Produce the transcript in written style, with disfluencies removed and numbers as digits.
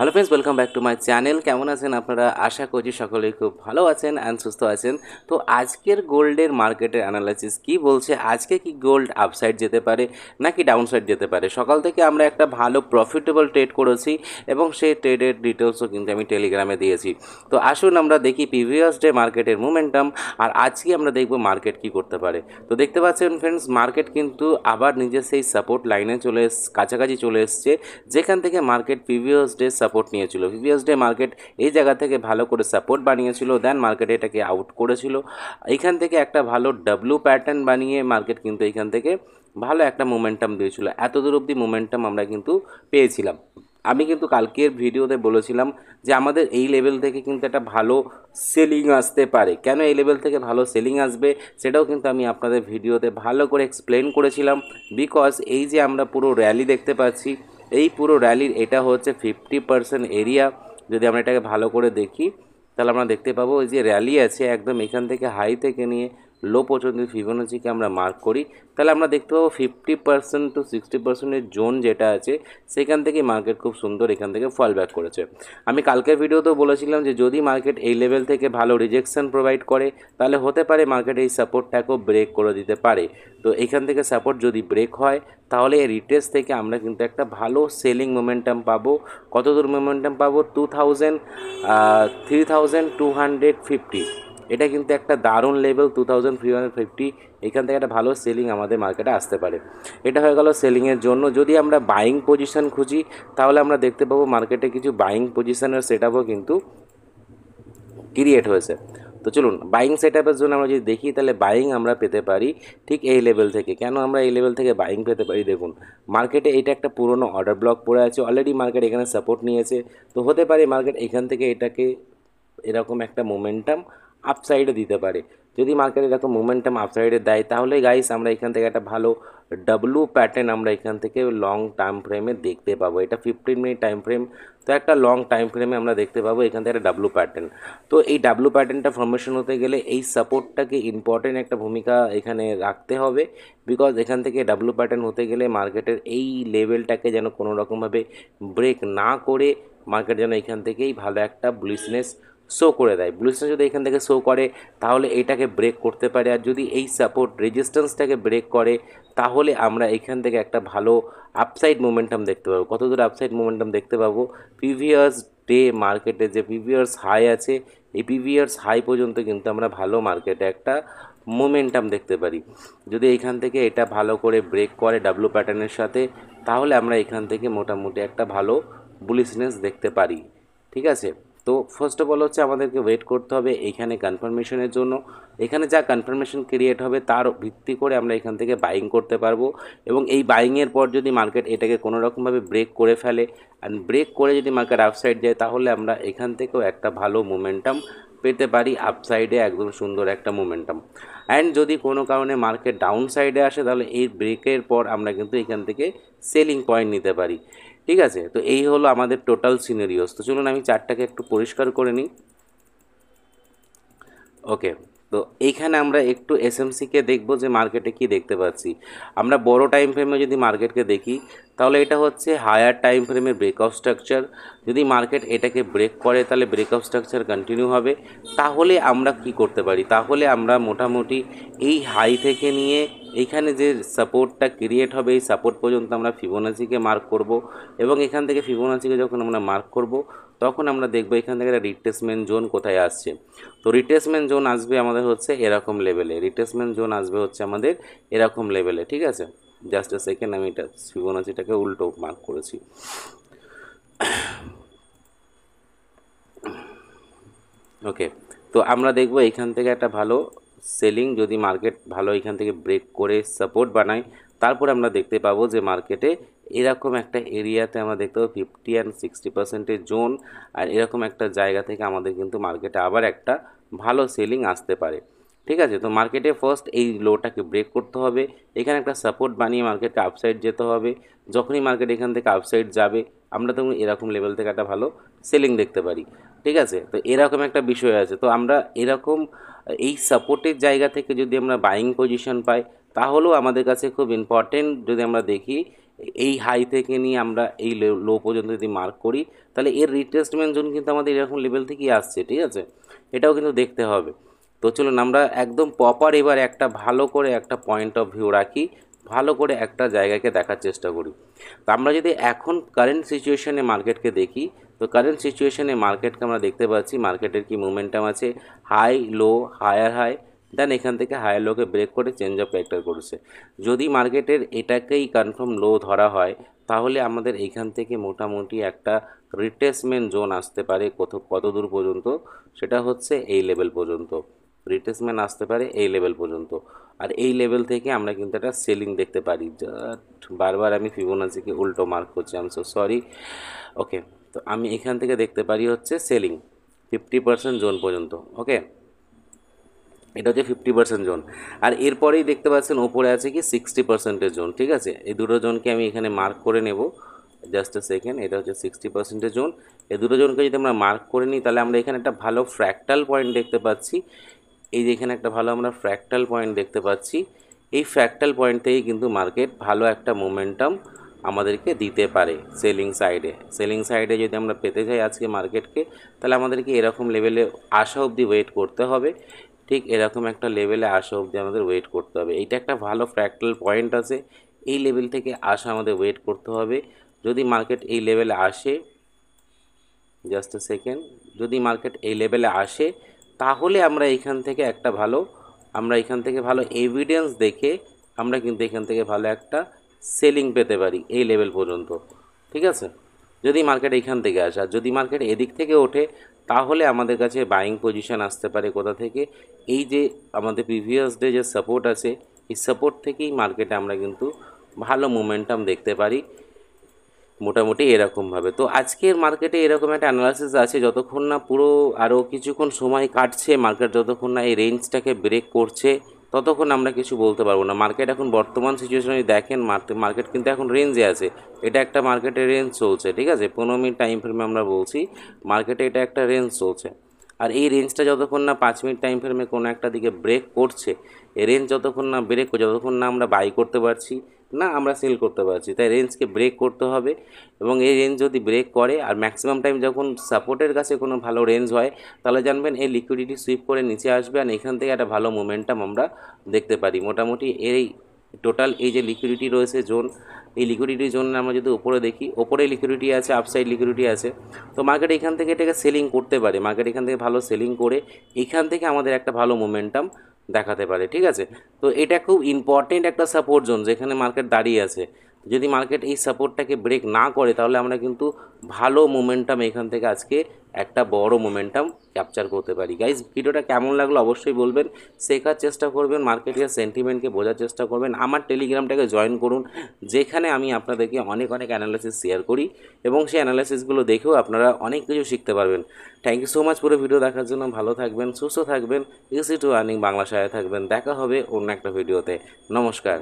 Hello friends, welcome back to my channel. কেমন আছেন আপনারা? আশা করছি সকলেই খুব ভালো আছেন অ্যান্ড সুস্থ আছেন। তো আজকের গোল্ডের মার্কেটের অ্যানালাইসিস কি বলছে, আজকে কি গোল্ড আপসাইড যেতে পারে নাকি ডাউনসাইড যেতে পারে? সকাল থেকে আমরা একটা ভালো প্রফিটেবল ট্রেড করেছি এবং সেই ট্রেডের ডিটেলসও কিন্তু আমি টেলিগ্রামে দিয়েছি। তো আসুন আমরা দেখি প্রিভিয়াস ডে মার্কেটের মোমেন্টাম, আর আজকে আমরা দেখব মার্কেট কি করতে পারে। তো দেখতে পাচ্ছেন ফ্রেন্ডস, মার্কেট কিন্তু আবার নিজের সেই সাপোর্ট লাইনে কাছাকাছি চলে এসছে, যেখান থেকে মার্কেট প্রিভিয়াস ডে সাপোর্ট নিয়েছিল। প্রিভিয়াস ডে মার্কেট এই জায়গা থেকে ভালো করে সাপোর্ট বানিয়েছিল, দেন মার্কেট এটাকে আউট করেছিল। এইখান থেকে একটা ভালো ডাব্লু প্যাটার্ন বানিয়ে মার্কেট কিন্তু এইখান থেকে ভালো একটা মোমেন্টাম দিয়েছিল। এত দূর অবধি মোমেন্টাম আমরা কিন্তু পেয়েছিলাম। আমি কিন্তু কালকের ভিডিওতে বলেছিলাম যে আমাদের এই লেভেল থেকে কিন্তু একটা ভালো সেলিং আসতে পারে। কেন এই লেভেল থেকে ভালো সেলিং আসবে সেটাও কিন্তু আমি আপনাদের ভিডিওতে ভালো করে এক্সপ্লেন করেছিলাম। বিকজ এই যে আমরা পুরো র্যালি দেখতে পাচ্ছি, এই পুরো র্যালির এটা হচ্ছে 50% এরিয়া। যদি আমরা এটাকে ভালো করে দেখি তাহলে আমরা দেখতে পাবো ওই যে র্যালি আছে একদম এখান থেকে হাই থেকে নিয়ে লো পর্যন্ত ফিবোনাচিকে আমরা মার্ক করি, তাহলে আমরা দেখতে পাবো 50% টু 60%-এর জোন যেটা আছে সেখান থেকে মার্কেট খুব সুন্দর এখান থেকে ফল ব্যাক করেছে। আমি কালকের ভিডিওতেও বলেছিলাম যে যদি মার্কেট এই লেভেল থেকে ভালো রিজেকশন প্রোভাইড করে তাহলে হতে পারে মার্কেট এই সাপোর্টটাকেও ব্রেক করে দিতে পারে। তো এখান থেকে সাপোর্ট যদি ব্রেক হয় তাহলে এই রিটেস্ট থেকে আমরা কিন্তু একটা ভালো সেলিং মোমেন্টাম পাবো। কত দূর মোমেন্টাম পাবো? 3250। এটা কিন্তু একটা দারুণ লেভেল 2350। এখান থেকে একটা ভালো সেলিং আমাদের মার্কেটে আসতে পারে। এটা হয়ে গেল সেলিংয়ের জন্য। যদি আমরা বাইং পজিশন খুঁজি তাহলে আমরা দেখতে পাবো মার্কেটে কিছু বাইং পজিশনের সেট আপও কিন্তু ক্রিয়েট হয়েছে। তো চলুন বাইং সেট আপের জন্য আমরা যদি দেখি তাহলে বাইং আমরা পেতে পারি ঠিক এই লেভেল থেকে। কেন আমরা এই লেভেল থেকে বাইং পেতে পারি? দেখুন মার্কেটে এটা একটা পুরনো অর্ডার ব্লক পড়ে আছে, অলরেডি মার্কেট এখানে সাপোর্ট নিয়েছে। তো হতে পারে মার্কেট এখান থেকে এটাকে এরকম একটা মোমেন্টাম আপসাইডে দিতে পারে। যদি মার্কেট এরকম মোমেন্টাম আপসাইডে দেয় তাহলে গাইস আমরা এখান থেকে একটা ভালো ডাব্লু প্যাটার্ন আমরা এখান থেকে লং টাইম ফ্রেমে দেখতে পাবো। এটা 15 মিনিট টাইম ফ্রেম, তো একটা লং টাইম ফ্রেমে আমরা দেখতে পাবো এখান থেকে একটা ডাব্লু প্যাটার্ন। তো এই ডাব্লু প্যাটার্নটা ফর্মেশন হতে গেলে এই সাপোর্টটাকে ইম্পর্টেন্ট একটা ভূমিকা এখানে রাখতে হবে। বিকজ এখান থেকে ডাব্লু প্যাটার্ন হতে গেলে মার্কেটের এই লেভেলটাকে যেন কোনো রকমভাবে ব্রেক না করে মার্কেট যেন এখান থেকেই ভালো একটা বুলিশনেস শো করে দেয়। বুলিশনেস যদি এখান থেকে শো করে তাহলে এইটাকে ব্রেক করতে পারে। আর যদি এই সাপোর্ট রেজিস্ট্যান্সটাকে ব্রেক করে তাহলে আমরা এখান থেকে একটা ভালো আপসাইড মোমেন্টাম দেখতে পাবো। কত দূর আপসাইড মোমেন্টাম দেখতে পাবো? প্রিভিয়াস ডে মার্কেটে যে প্রিভিয়াস হাই আছে এই প্রিভিয়াস হাই পর্যন্ত কিন্তু আমরা ভালো মার্কেটে একটা মোমেন্টাম দেখতে পারি। যদি এখান থেকে এটা ভালো করে ব্রেক করে ডাব্লু প্যাটার্নের সাথে তাহলে আমরা এখান থেকে মোটামুটি একটা ভালো বুলিশনেস দেখতে পারি। ঠিক আছে, তো ফার্স্ট অফ অল হচ্ছে আমাদেরকে ওয়েট করতে হবে এইখানে কনফার্মেশনের জন্য। এখানে যা কনফার্মেশন ক্রিয়েট হবে তার ভিত্তি করে আমরা এখান থেকে বাইং করতে পারবো। এবং এই বাইংয়ের পর যদি মার্কেট এটাকে কোনো রকমভাবে ব্রেক করে ফেলে অ্যান্ড ব্রেক করে যদি মার্কেট আপসাইড যায় তাহলে আমরা এখান থেকেও একটা ভালো মোমেন্টাম পেতে পারি, আপসাইডে একদম সুন্দর একটা মোমেন্টাম। অ্যান্ড যদি কোনো কারণে মার্কেট ডাউন সাইডে আসে তাহলে এই ব্রেকের পর আমরা কিন্তু এখান থেকে সেলিং পয়েন্ট নিতে পারি। ঠিক আছে, তো এই হলো আমাদের টোটাল সিনারিওস। তো চলুন আমি চার্টটাকে একটু পরিষ্কার করে নিই। ওকে, তো এইখানে আমরা একটু এসএমসিকে দেখবো যে মার্কেটে কি দেখতে পাচ্ছি। আমরা বড় টাইম ফ্রেমে যদি মার্কেটকে দেখি তাহলে এটা হচ্ছে হায়ার টাইম ফ্রেমের ব্রেকআউট স্ট্রাকচার। যদি মার্কেট এটাকে ব্রেক করে তাহলে ব্রেকআউট স্ট্রাকচার কন্টিনিউ হবে। তাহলে আমরা কি করতে পারি? তাহলে আমরা মোটামুটি এই হাই থেকে নিয়ে এইখানে যে সাপোর্টটা ক্রিয়েট হবে এই সাপোর্ট পর্যন্ত আমরা ফিবোনাচিকে মার্ক করব। এবং এখান থেকে ফিবোনাচিকে যখন আমরা মার্ক করব তখন আমরা দেখব এখান থেকে একটা রিট্রেসমেন্ট জোন কোথায় আসছে। তো রিট্রেসমেন্ট জোন আসবে আমাদের হচ্ছে এরকম লেভেলে, রিট্রেসমেন্ট জোন আসবে হচ্ছে আমাদের এরকম লেভেলে। ঠিক আছে, জাস্ট এ সেকেন্ড, আমি এটা ফিবোনাচিটাকে উল্টো মার্ক করেছি। ওকে, তো আমরা দেখব এখান থেকে একটা ভালো সেলিং, যদি মার্কেট ভালো এখান থেকে ব্রেক করে সাপোর্ট বানায় তারপর আমরা দেখতে পাবো যে মার্কেটে এরকম একটা এরিয়াতে আমরা দেখতে পাবো 50 অ্যান্ড 60%-এর জোন। আর এরকম একটা জায়গা থেকে আমাদের কিন্তু মার্কেটে আবার একটা ভালো সেলিং আসতে পারে। ঠিক আছে, তো মার্কেটে ফার্স্ট এই লোটাকে ব্রেক করতে হবে, এখানে একটা সাপোর্ট বানিয়ে মার্কেটকে আপসাইড যেতে হবে। যখনই মার্কেট এখান থেকে আপসাইড যাবে আমরা তখন এরকম লেভেল থেকে একটা ভালো সেলিং দেখতে পারি। ঠিক আছে, তো এরকম একটা বিষয় আছে। তো আমরা এরকম এই সাপোর্টের জায়গা থেকে যদি আমরা বাইং পজিশন পাই তাহলেও আমাদের কাছে খুব ইম্পর্টেন্ট। যদি আমরা দেখি এই হাই থেকে নিয়ে আমরা এই লো পর্যন্ত যদি মার্ক করি, তাহলে এর রিট্রেসমেন্ট জোন কিন্তু আমাদের এরকম লেভেল থেকেই আসছে, ঠিক আছে, এটাও কিন্তু দেখতে হবে। তো চলুন আমরা একদম প্রপার এবার একটা ভালো করে একটা পয়েন্ট অফ ভিউ রাখি, ভালো করে একটা জায়গাকে দেখার চেষ্টা করি। তো আমরা যদি এখন কারেন্ট সিচুয়েশনে মার্কেটকে দেখি, তো কারেন্ট সিচুয়েশনে মার্কেটকে আমরা দেখতে পাচ্ছি মার্কেটের কি মোমেন্টাম আছে, হাই লো হায়ার হাই, দেন এখান থেকে হায়ার লোকে ব্রেক করে চেঞ্জ অফ ক্যারেক্টার করেছে। যদি মার্কেটের এটাকেই কনফার্ম লো ধরা হয়, তাহলে আমাদের এইখান থেকে মোটামুটি একটা রিট্রেসমেন্ট জোন আসতে পারে কত দূর পর্যন্ত, সেটা হচ্ছে এই লেভেল পর্যন্ত রিট্রেসমেন্ট আসতে পারে, এই লেভেল পর্যন্ত। আর এই লেভেল থেকে আমরা কিন্তু একটা সেলিং দেখতে পারি। বারবার আমি ফিবোনাচিকে উল্টো মার্ক করছি, আই এম সো সরি। ওকে, তো আমি এখান থেকে দেখতে পারি হচ্ছে সেলিং 50% জোন পর্যন্ত। ওকে, এটা হচ্ছে 50% জোন। আর এরপরেই দেখতে পাচ্ছেন ওপরে আছে কি 60%-এর জোন, ঠিক আছে। এই দুটো জোনকে আমি এখানে মার্ক করে নেব, জাস্ট এ সেকেন্ড। এটা হচ্ছে 60%-এর জোন। এই দুটো জোনকে যদি আমরা মার্ক করে নিই, তাহলে আমরা এখানে একটা ভালো ফ্র্যাক্টাল পয়েন্ট দেখতে পাচ্ছি। এই যে এখানে একটা ভালো আমরা ফ্র্যাক্টাল পয়েন্ট দেখতে পাচ্ছি। এই ফ্র্যাক্টাল পয়েন্ট থেকেই কিন্তু মার্কেট ভালো একটা মোমেন্টাম আমাদেরকে দিতে পারে সেলিং সাইডে। সেলিং সাইডে যদি আমরা পেতে চাই আজকে মার্কেটকে, তাহলে আমাদেরকে এরকম লেভেলে আসা অবধি ওয়েট করতে হবে। ঠিক এরকম একটা লেভেলে আসা অবধি আমাদের ওয়েট করতে হবে। এইটা একটা ভালো ফ্র্যাক্টাল পয়েন্ট আছে, এই লেভেল থেকে আসা আমাদের ওয়েট করতে হবে। যদি মার্কেট এই লেভেলে আসে, জাস্ট এ সেকেন্ড, যদি মার্কেট এই লেভেলে আসে, তাহলে আমরা এখান থেকে একটা ভালো, আমরা এখান থেকে ভালো এভিডেন্স দেখে আমরা কিন্তু এখান থেকে ভালো একটা সেলিং পেতে পারি এই লেভেল পর্যন্ত, ঠিক আছে। যদি মার্কেট এইখান থেকে আসে, আর যদি মার্কেট এদিক থেকে ওঠে, তাহলে আমাদের কাছে বাইং পজিশন আসতে পারে কোথা থেকে, এই যে আমাদের প্রিভিয়াস ডে যে সাপোর্ট আছে, এই সাপোর্ট থেকেই মার্কেটে আমরা কিন্তু ভালো মোমেন্টাম দেখতে পারি মোটামুটি এরকমভাবে। তো আজকের মার্কেটে এরকম একটা অ্যানালাইসিস আছে, যতক্ষণ না পুরো আরও কিছুক্ষণ সময় কাটছে মার্কেট, যতক্ষণ না এই রেঞ্জটাকে ব্রেক করছে, ততক্ষণ আমরা কিছু বলতে পারবো না। মার্কেট এখন বর্তমান সিচুয়েশনে দেখেন, মার্কেট কিন্তু এখন রেঞ্জে আছে। এটা একটা মার্কেটের রেঞ্জ চলছে, ঠিক আছে, 15 মিনিট টাইম ফ্রেমে আমরা বলছি মার্কেটে এটা একটা রেঞ্জ চলছে। আর এই রেঞ্জটা যতক্ষণ না 5 মিনিট টাইম ফ্রেমে কোনো একটা দিকে ব্রেক করছে, এই রেঞ্জ যতক্ষণ না ব্রেক করছে, যতক্ষণ না আমরা বাই করতে পারছি, না আমরা সেল করতে পারছি। তাই রেঞ্জকে ব্রেক করতে হবে, এবং এই রেঞ্জ যদি ব্রেক করে, আর ম্যাক্সিমাম টাইম যখন সাপোর্টের কাছে কোনো ভালো রেঞ্জ হয়, তাহলে জানবেন এই লিকুইডিটি সুইপ করে নিচে আসবে, আর এখান থেকে একটা ভালো মোমেন্টাম আমরা দেখতে পারি। মোটামুটি এই টোটাল এই যে লিকুইডিটি রয়েছে জোন, এই লিকুইডিটি জোন আমরা যদি উপরে দেখি, ওপরে লিকুইডিটি আছে, আপসাইড লিকুইডিটি আছে। তো মার্কেট এখান থেকে এটাকে সেলিং করতে পারে, মার্কেট এখান থেকে ভালো সেলিং করে এখান থেকে আমাদের একটা ভালো মোমেন্টাম দেখাতে পারে, ঠিক আছে। তো এটা খুব ইম্পর্টেন্ট একটা সাপোর্ট জোন যেখানে মার্কেট দাঁড়িয়ে আছে। যদি মার্কেট এই সাপোর্টটাকে ব্রেক না করে, তাহলে আমরা কিন্তু ভালো মোমেন্টাম এখান থেকে আজকে একটা বড় মোমেন্টাম ক্যাপচার করতে পারি। গাইজ, ভিডিওটা কেমন লাগলো অবশ্যই বলবেন, শেখার চেষ্টা করবেন, মার্কেটের সেন্টিমেন্টকে বোঝার চেষ্টা করবেন। আমার টেলিগ্রামটাকে জয়েন করুন, যেখানে আমি আপনাদেরকে অনেক অ্যানালাইসিস শেয়ার করি, এবং সেই অ্যানালাইসিসগুলো দেখেও আপনারা অনেক কিছু শিখতে পারবেন। থ্যাংক ইউ সো মাচ পুরো ভিডিও দেখার জন্য। ভালো থাকবেন, সুস্থ থাকবেন, ইজি টু আর্নিং বাংলা সাথে থাকবেন। দেখা হবে অন্য একটা ভিডিওতে। নমস্কার।